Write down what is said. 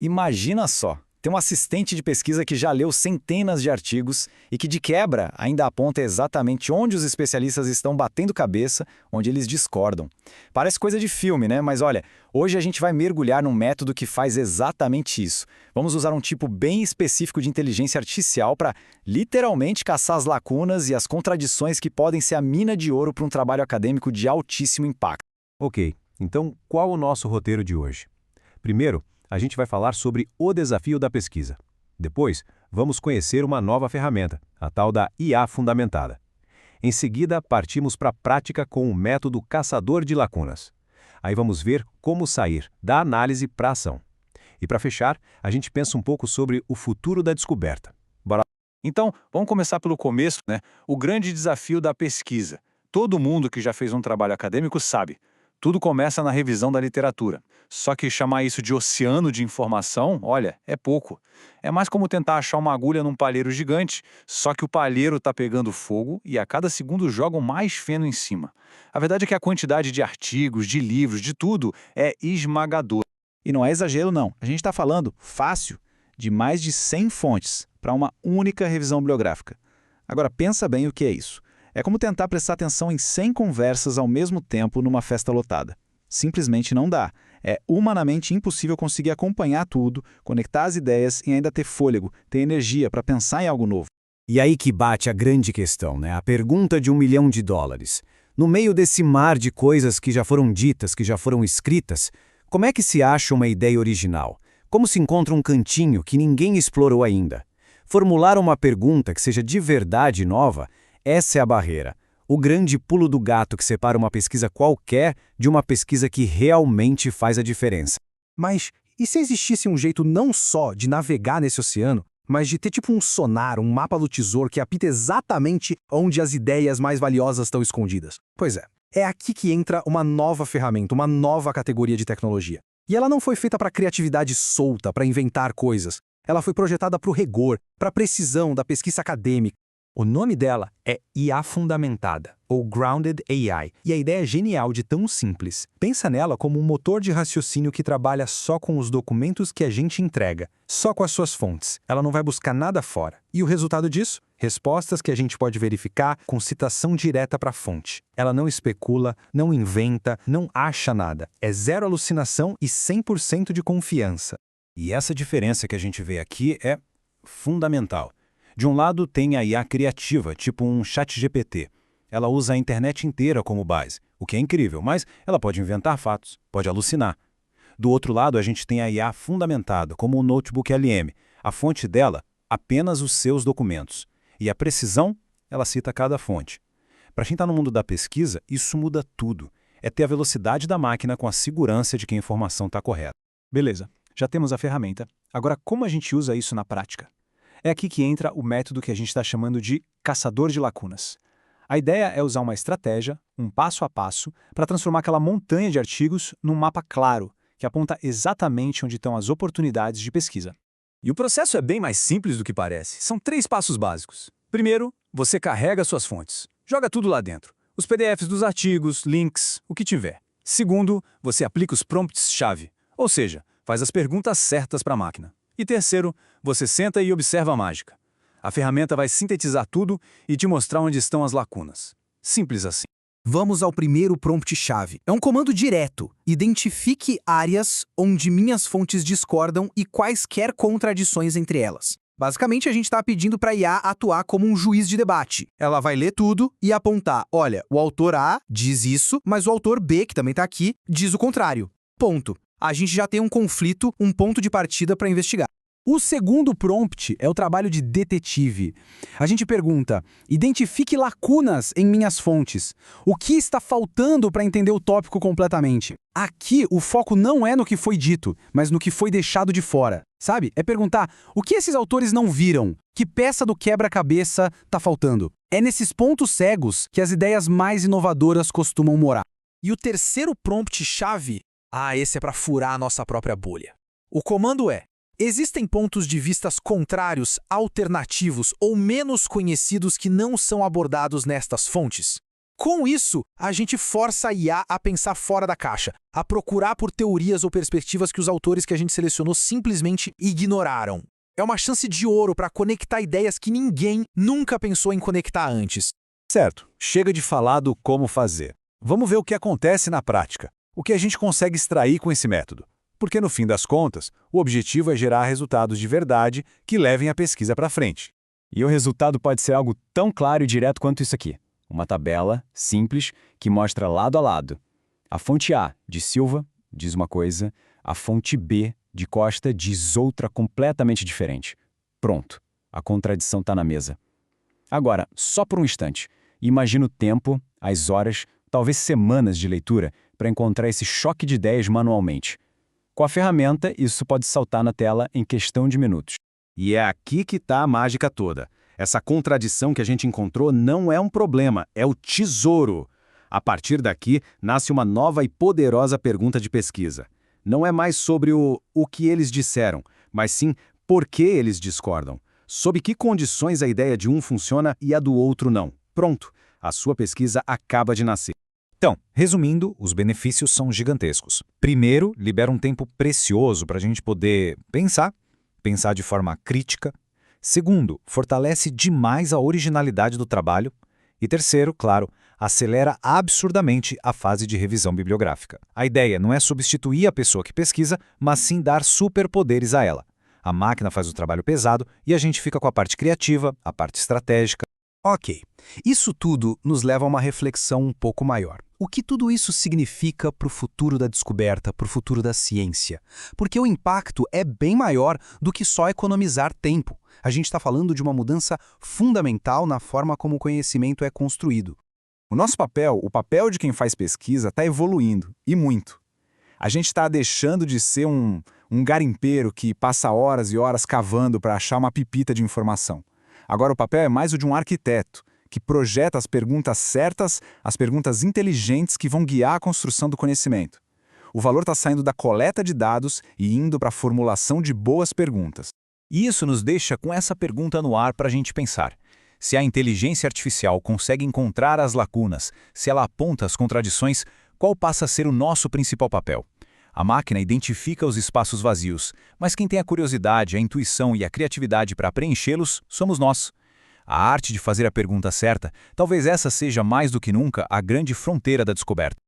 Imagina só, ter um assistente de pesquisa que já leu centenas de artigos e que, de quebra, ainda aponta exatamente onde os especialistas estão batendo cabeça, onde eles discordam. Parece coisa de filme, né? Mas olha, hoje a gente vai mergulhar num método que faz exatamente isso. Vamos usar um tipo bem específico de inteligência artificial para, literalmente, caçar as lacunas e as contradições que podem ser a mina de ouro para um trabalho acadêmico de altíssimo impacto. Ok, então qual o nosso roteiro de hoje? Primeiro, a gente vai falar sobre o desafio da pesquisa. Depois, vamos conhecer uma nova ferramenta, a tal da IA fundamentada. Em seguida, partimos para a prática com o método caçador de lacunas. Aí vamos ver como sair da análise para a ação. E para fechar, a gente pensa um pouco sobre o futuro da descoberta. Bora lá? Então, vamos começar pelo começo, né? O grande desafio da pesquisa. Todo mundo que já fez um trabalho acadêmico sabe. Tudo começa na revisão da literatura. Só que chamar isso de oceano de informação, olha, é pouco. É mais como tentar achar uma agulha num palheiro gigante, só que o palheiro está pegando fogo e a cada segundo jogam mais feno em cima. A verdade é que a quantidade de artigos, de livros, de tudo é esmagadora. E não é exagero, não. A gente está falando, fácil, de mais de 100 fontes para uma única revisão bibliográfica. Agora, pensa bem o que é isso. É como tentar prestar atenção em 100 conversas ao mesmo tempo numa festa lotada. Simplesmente não dá. É humanamente impossível conseguir acompanhar tudo, conectar as ideias e ainda ter fôlego, ter energia para pensar em algo novo. E aí que bate a grande questão, né? A pergunta de $1 milhão. No meio desse mar de coisas que já foram ditas, que já foram escritas, como é que se acha uma ideia original? Como se encontra um cantinho que ninguém explorou ainda? Formular uma pergunta que seja de verdade nova, essa é a barreira. O grande pulo do gato que separa uma pesquisa qualquer de uma pesquisa que realmente faz a diferença. Mas e se existisse um jeito não só de navegar nesse oceano, mas de ter tipo um sonar, um mapa do tesouro que apita exatamente onde as ideias mais valiosas estão escondidas? Pois é aqui que entra uma nova ferramenta, uma nova categoria de tecnologia. E ela não foi feita para criatividade solta, para inventar coisas. Ela foi projetada para o rigor, para a precisão da pesquisa acadêmica. O nome dela é IA fundamentada, ou Grounded AI, e a ideia é genial de tão simples. Pensa nela como um motor de raciocínio que trabalha só com os documentos que a gente entrega, só com as suas fontes. Ela não vai buscar nada fora. E o resultado disso? Respostas que a gente pode verificar com citação direta para a fonte. Ela não especula, não inventa, não acha nada. É zero alucinação e 100% de confiança. E essa diferença que a gente vê aqui é fundamental. De um lado, tem a IA criativa, tipo um ChatGPT. Ela usa a internet inteira como base, o que é incrível, mas ela pode inventar fatos, pode alucinar. Do outro lado, a gente tem a IA fundamentada, como o Notebook LM. A fonte dela, apenas os seus documentos. E a precisão, ela cita cada fonte. Para quem está no mundo da pesquisa, isso muda tudo. É ter a velocidade da máquina com a segurança de que a informação está correta. Beleza, já temos a ferramenta. Agora, como a gente usa isso na prática? É aqui que entra o método que a gente está chamando de caçador de lacunas. A ideia é usar uma estratégia, um passo a passo, para transformar aquela montanha de artigos num mapa claro, que aponta exatamente onde estão as oportunidades de pesquisa. E o processo é bem mais simples do que parece. São 3 passos básicos. Primeiro, você carrega suas fontes. Joga tudo lá dentro. Os PDFs dos artigos, links, o que tiver. Segundo, você aplica os prompts-chave, ou seja, faz as perguntas certas para a máquina. E terceiro, você senta e observa a mágica. A ferramenta vai sintetizar tudo e te mostrar onde estão as lacunas. Simples assim. Vamos ao primeiro prompt-chave. É um comando direto. Identifique áreas onde minhas fontes discordam e quaisquer contradições entre elas. Basicamente, a gente está pedindo para a IA atuar como um juiz de debate. Ela vai ler tudo e apontar, olha, o autor A diz isso, mas o autor B, que também está aqui, diz o contrário. Ponto. A gente já tem um conflito, um ponto de partida para investigar. O segundo prompt é o trabalho de detetive. A gente pergunta, identifique lacunas em minhas fontes. O que está faltando para entender o tópico completamente? Aqui, o foco não é no que foi dito, mas no que foi deixado de fora. Sabe? É perguntar, o que esses autores não viram? Que peça do quebra-cabeça está faltando? É nesses pontos cegos que as ideias mais inovadoras costumam morar. E o terceiro prompt-chave? Esse é para furar a nossa própria bolha. O comando é: existem pontos de vistas contrários, alternativos ou menos conhecidos que não são abordados nestas fontes? Com isso, a gente força a IA a pensar fora da caixa, a procurar por teorias ou perspectivas que os autores que a gente selecionou simplesmente ignoraram. É uma chance de ouro para conectar ideias que ninguém nunca pensou em conectar antes. Certo, chega de falar do como fazer. Vamos ver o que acontece na prática, o que a gente consegue extrair com esse método. Porque, no fim das contas, o objetivo é gerar resultados de verdade que levem a pesquisa para frente. E o resultado pode ser algo tão claro e direto quanto isso aqui. Uma tabela simples que mostra lado a lado. A fonte A de Silva diz uma coisa, a fonte B de Costa diz outra completamente diferente. Pronto, a contradição está na mesa. Agora, só por um instante, imagina o tempo, as horas, talvez semanas de leitura para encontrar esse choque de ideias manualmente. Com a ferramenta, isso pode saltar na tela em questão de minutos. E é aqui que está a mágica toda. Essa contradição que a gente encontrou não é um problema, é o tesouro. A partir daqui, nasce uma nova e poderosa pergunta de pesquisa. Não é mais sobre o que eles disseram, mas sim por que eles discordam. Sob que condições a ideia de um funciona e a do outro não. Pronto, a sua pesquisa acaba de nascer. Então, resumindo, os benefícios são gigantescos. Primeiro, libera um tempo precioso para a gente poder pensar de forma crítica. Segundo, fortalece demais a originalidade do trabalho. E terceiro, claro, acelera absurdamente a fase de revisão bibliográfica. A ideia não é substituir a pessoa que pesquisa, mas sim dar superpoderes a ela. A máquina faz o trabalho pesado e a gente fica com a parte criativa, a parte estratégica. Ok, isso tudo nos leva a uma reflexão um pouco maior. O que tudo isso significa para o futuro da descoberta, para o futuro da ciência? Porque o impacto é bem maior do que só economizar tempo. A gente está falando de uma mudança fundamental na forma como o conhecimento é construído. O nosso papel, o papel de quem faz pesquisa, está evoluindo, e muito. A gente está deixando de ser um garimpeiro que passa horas e horas cavando para achar uma pepita de informação. Agora o papel é mais o de um arquiteto, que projeta as perguntas certas, as perguntas inteligentes que vão guiar a construção do conhecimento. O valor está saindo da coleta de dados e indo para a formulação de boas perguntas. E isso nos deixa com essa pergunta no ar para a gente pensar. Se a inteligência artificial consegue encontrar as lacunas, se ela aponta as contradições, qual passa a ser o nosso principal papel? A máquina identifica os espaços vazios, mas quem tem a curiosidade, a intuição e a criatividade para preenchê-los somos nós. A arte de fazer a pergunta certa, talvez essa seja mais do que nunca a grande fronteira da descoberta.